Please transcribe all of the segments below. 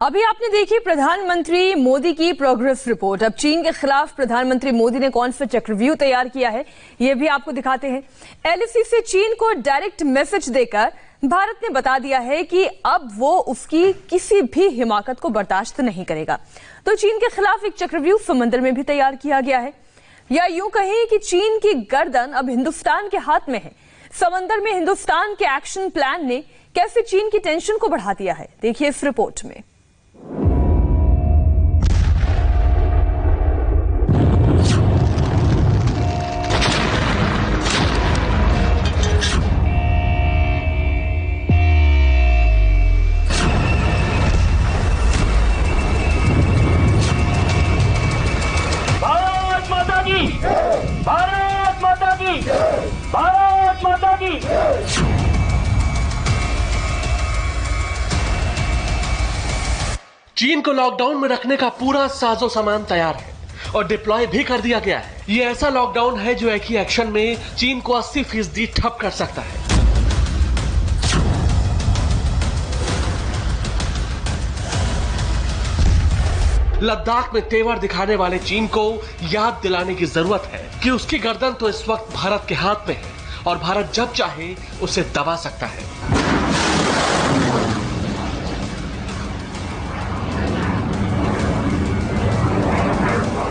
अभी आपने देखी प्रधानमंत्री मोदी की प्रोग्रेस रिपोर्ट। अब चीन के खिलाफ प्रधानमंत्री मोदी ने कौन सा चक्रव्यूह तैयार किया है, ये भी आपको दिखाते हैं। एलएसी से चीन को डायरेक्ट मैसेज देकर भारत ने बता दिया है कि अब वो उसकी किसी भी हिमाकत को बर्दाश्त नहीं करेगा। तो चीन के खिलाफ एक चक्रव्यूह समंदर में भी तैयार किया गया है, या यूं कहें कि चीन की गर्दन अब हिंदुस्तान के हाथ में है। समंदर में हिंदुस्तान के एक्शन प्लान ने कैसे चीन की टेंशन को बढ़ा दिया है, देखिए इस रिपोर्ट में। भारत माता की, भारत माता की। चीन को लॉकडाउन में रखने का पूरा साजो सामान तैयार है और डिप्लॉय भी कर दिया गया है। ये ऐसा लॉकडाउन है जो एक ही एक्शन में चीन को 80% ठप कर सकता है। लद्दाख में तेवर दिखाने वाले चीन को याद दिलाने की जरूरत है कि उसकी गर्दन तो इस वक्त भारत के हाथ में है और भारत जब चाहे उसे दबा सकता है।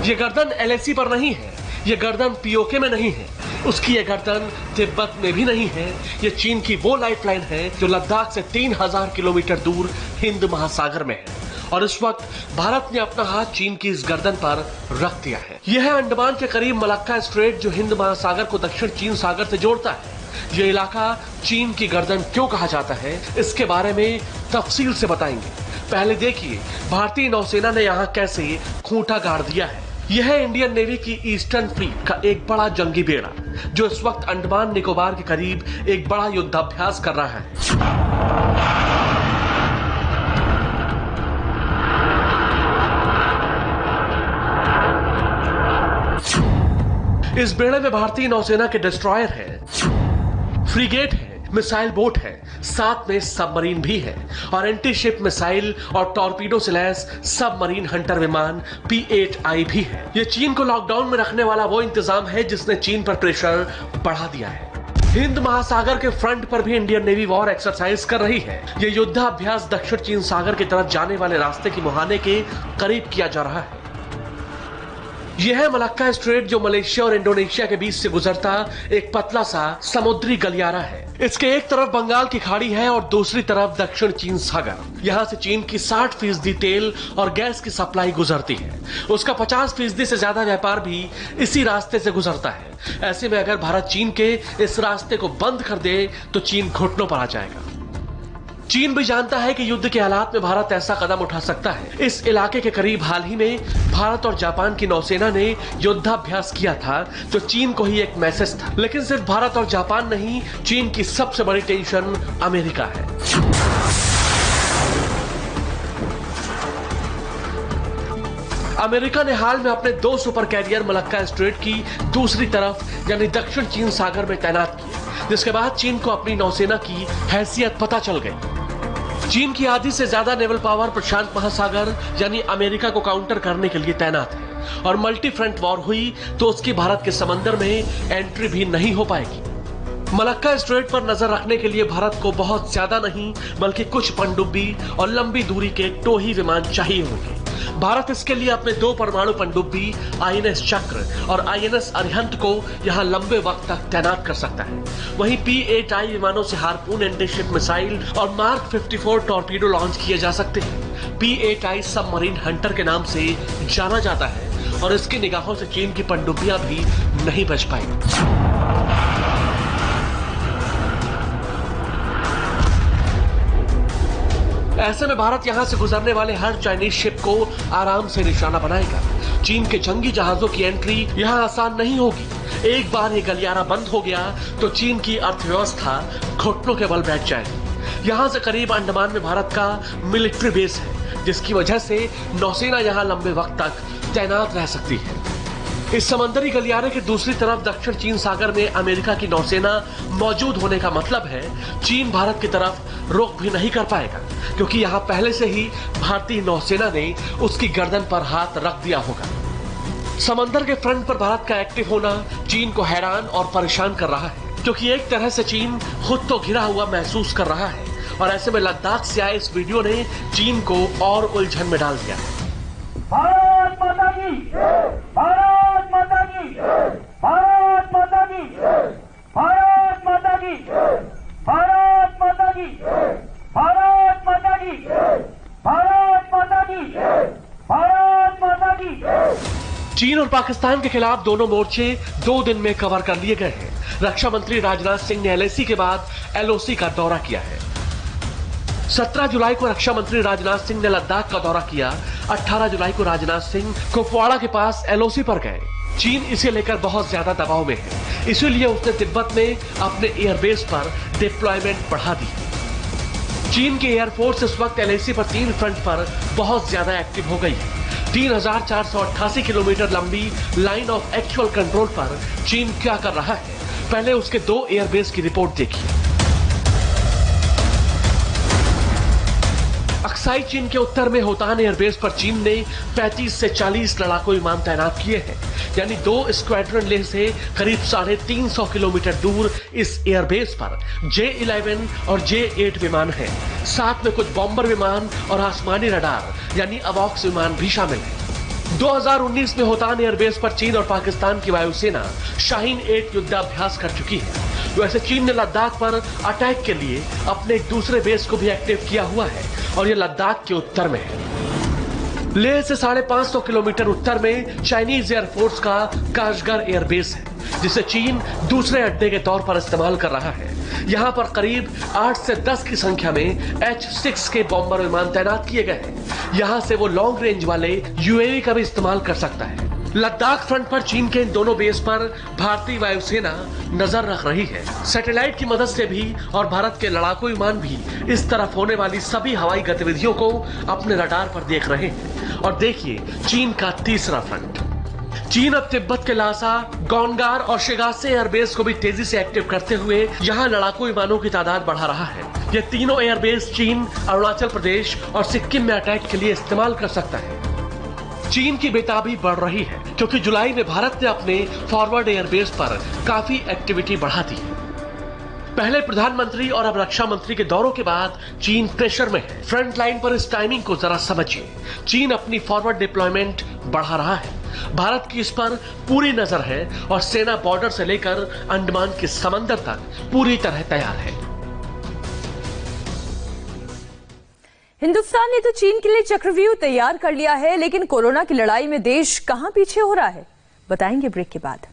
ये गर्दन एलएसी पर नहीं है, ये गर्दन पीओके में नहीं है, उसकी ये गर्दन तिब्बत में भी नहीं है। ये चीन की वो लाइफलाइन है जो लद्दाख से 3000 किलोमीटर दूर हिंद महासागर में है और इस वक्त भारत ने अपना हाथ चीन की इस गर्दन पर रख दिया है। यह है अंडमान के करीब मलक्का स्ट्रेट जो हिंद महासागर को दक्षिण चीन सागर से जोड़ता है। यह इलाका चीन की गर्दन क्यों कहा जाता है, इसके बारे में तफसील से बताएंगे। पहले देखिए भारतीय नौसेना ने यहाँ कैसे खूंटा गाड़ दिया है। यह है इंडियन नेवी की ईस्टर्न फ्लीट का एक बड़ा जंगी बेड़ा जो इस वक्त अंडमान निकोबार के करीब एक बड़ा युद्धाभ्यास कर रहा है। इस बेड़े में भारतीय नौसेना के डिस्ट्रॉयर है, फ्रीगेट है, मिसाइल बोट है, साथ में सबमरीन भी है और एंटी शिप मिसाइल और टॉर्पीडो से लैस सबमरीन हंटर विमान P-8I भी है। ये चीन को लॉकडाउन में रखने वाला वो इंतजाम है जिसने चीन पर प्रेशर बढ़ा दिया है। हिंद महासागर के फ्रंट पर भी इंडियन नेवी वॉर एक्सरसाइज कर रही है। ये युद्धाभ्यास दक्षिण चीन सागर की तरफ जाने वाले रास्ते के मुहाने के करीब किया जा रहा है। यह है मलक्का स्ट्रेट जो मलेशिया और इंडोनेशिया के बीच से गुजरता एक पतला सा समुद्री गलियारा है। इसके एक तरफ बंगाल की खाड़ी है और दूसरी तरफ दक्षिण चीन सागर। यहाँ से चीन की 60% तेल और गैस की सप्लाई गुजरती है। उसका 50% से ज्यादा व्यापार भी इसी रास्ते से गुजरता है। ऐसे में अगर भारत चीन के इस रास्ते को बंद कर दे तो चीन घुटनों पर आ जाएगा। चीन भी जानता है कि युद्ध के हालात में भारत ऐसा कदम उठा सकता है। इस इलाके के करीब हाल ही में भारत और जापान की नौसेना ने युद्धाभ्यास किया था जो चीन को ही एक मैसेज था। लेकिन सिर्फ भारत और जापान नहीं, चीन की सबसे बड़ी टेंशन अमेरिका है। अमेरिका ने हाल में अपने 2 सुपर कैरियर मलक्का स्ट्रेट की दूसरी तरफ यानी दक्षिण चीन सागर में तैनात किए, जिसके बाद चीन को अपनी नौसेना की हैसियत पता चल गई। चीन की आधी से ज्यादा नेवल पावर प्रशांत महासागर यानी अमेरिका को काउंटर करने के लिए तैनात है और मल्टी फ्रंट वॉर हुई तो उसकी भारत के समंदर में एंट्री भी नहीं हो पाएगी। मलक्का स्ट्रेट पर नजर रखने के लिए भारत को बहुत ज्यादा नहीं बल्कि कुछ पनडुब्बी और लंबी दूरी के टोही विमान चाहिए होंगे। भारत इसके लिए अपने 2 परमाणु पनडुब्बी INS चक्र और INS अरिहंत को यहां लंबे वक्त तक तैनात कर सकता है। वहीं P-8I विमानों से हार्पून एंटी शिप मिसाइल और मार्क 54 टॉर्पीडो लॉन्च किए जा सकते हैं। P-8I सबमरीन हंटर के नाम से जाना जाता है और इसकी निगाहों से चीन की पनडुब्बियां भी नहीं बच पाई। ऐसे में भारत यहां से गुजरने वाले हर चाइनीज शिप को आराम से निशाना बनाएगा। चीन के जंगी जहाजों की एंट्री यहां आसान नहीं होगी। एक बार ये गलियारा बंद हो गया तो चीन की अर्थव्यवस्था घुटनों के बल बैठ जाएगी। यहां से करीब अंडमान में भारत का मिलिट्री बेस है जिसकी वजह से नौसेना यहां लंबे वक्त तक तैनात रह सकती है। इस समंदरी गलियारे के दूसरी तरफ दक्षिण चीन सागर में अमेरिका की नौसेना मौजूद होने का मतलब है चीन भारत की तरफ रुख भी नहीं कर पाएगा, क्योंकि यहाँ पहले से ही भारतीय नौसेना ने उसकी गर्दन पर हाथ रख दिया होगा। समंदर के फ्रंट पर भारत का एक्टिव होना चीन को हैरान और परेशान कर रहा है, क्योंकि एक तरह से चीन खुद तो घिरा हुआ महसूस कर रहा है और ऐसे में लद्दाख से आए इस वीडियो ने चीन को और उलझन में डाल दिया है। भारत माता की, भारत माता की, भारत माता की, भारत माता की, भारत माता की, भारत माता की, भारत माता की, भारत माता की। चीन और पाकिस्तान के खिलाफ दोनों मोर्चे 2 दिन में कवर कर लिए गए हैं। रक्षा मंत्री राजनाथ सिंह ने एलएसी के बाद एलओसी का दौरा किया है। 17 जुलाई को रक्षा मंत्री राजनाथ सिंह ने लद्दाख का दौरा किया। 18 जुलाई को राजनाथ सिंह कुपवाड़ा के पास एलओसी पर गए। चीन इसे लेकर बहुत ज्यादा दबाव में है, इसीलिए उसने तिब्बत में अपने एयरबेस पर डिप्लॉयमेंट बढ़ा दी। चीन की एयरफोर्स इस वक्त एलएसी पर 3 फ्रंट पर बहुत ज्यादा एक्टिव हो गई है। 3488 किलोमीटर लंबी लाइन ऑफ एक्चुअल कंट्रोल पर चीन क्या कर रहा है, पहले उसके 2 एयरबेस की रिपोर्ट देखिए। अक्साई चीन के उत्तर में होतान एयरबेस पर चीन ने 35 से 40 लड़ाकू विमान तैनात किए हैं, यानी 2 स्क्वाड्रन लेह से करीब 350 किलोमीटर दूर इस एयरबेस पर J-11 और J-8 विमान हैं। साथ में कुछ बॉम्बर विमान और आसमानी रडार यानी अवॉक्स विमान भी शामिल हैं। 2019 में होतान एयरबेस पर चीन और पाकिस्तान की वायुसेना शाहीन 8 युद्धाभ्यास कर चुकी है। वैसे चीन ने लद्दाख पर अटैक के लिए अपने एक दूसरे बेस को भी एक्टिव किया हुआ है और यह लद्दाख के उत्तर में है। लेह से 550 किलोमीटर उत्तर में चाइनीज एयरफोर्स का काशगर एयरबेस है, जिसे चीन दूसरे अड्डे के तौर पर इस्तेमाल कर रहा है। यहाँ पर करीब 8 से 10 की संख्या में H-6 के बॉम्बर विमान तैनात किए गए हैं। यहाँ से वो लॉन्ग रेंज वाले यूएवी का भी इस्तेमाल कर सकता है। लद्दाख फ्रंट पर चीन के इन दोनों बेस पर भारतीय वायुसेना नजर रख रही है। सैटेलाइट की मदद से भी और भारत के लड़ाकू विमान भी इस तरफ होने वाली सभी हवाई गतिविधियों को अपने रडार पर देख रहे हैं। और देखिए चीन का तीसरा फ्रंट। चीन अब तिब्बत के लासा, गौनगार और शिगासे एयरबेस को भी तेजी से एक्टिव करते हुए यहाँ लड़ाकू विमानों की तादाद बढ़ा रहा है। ये तीनों एयरबेस चीन अरुणाचल प्रदेश और सिक्किम में अटैक के लिए इस्तेमाल कर सकता है। चीन की बेताबी बढ़ रही है, क्योंकि जुलाई में भारत ने अपने फॉरवर्ड एयरबेस पर काफी एक्टिविटी बढ़ा दी है। पहले प्रधानमंत्री और अब रक्षा मंत्री के दौरों के बाद चीन प्रेशर में है। फ्रंट लाइन पर इस टाइमिंग को जरा समझिए। चीन अपनी फॉरवर्ड डिप्लॉयमेंट बढ़ा रहा है। भारत की इस पर पूरी नजर है और सेना बॉर्डर से लेकर अंडमान के समंदर तक पूरी तरह तैयार है। हिंदुस्तान ने तो चीन के लिए चक्रव्यूह तैयार कर लिया है, लेकिन कोरोना की लड़ाई में देश कहां पीछे हो रहा है, बताएंगे ब्रेक के बाद।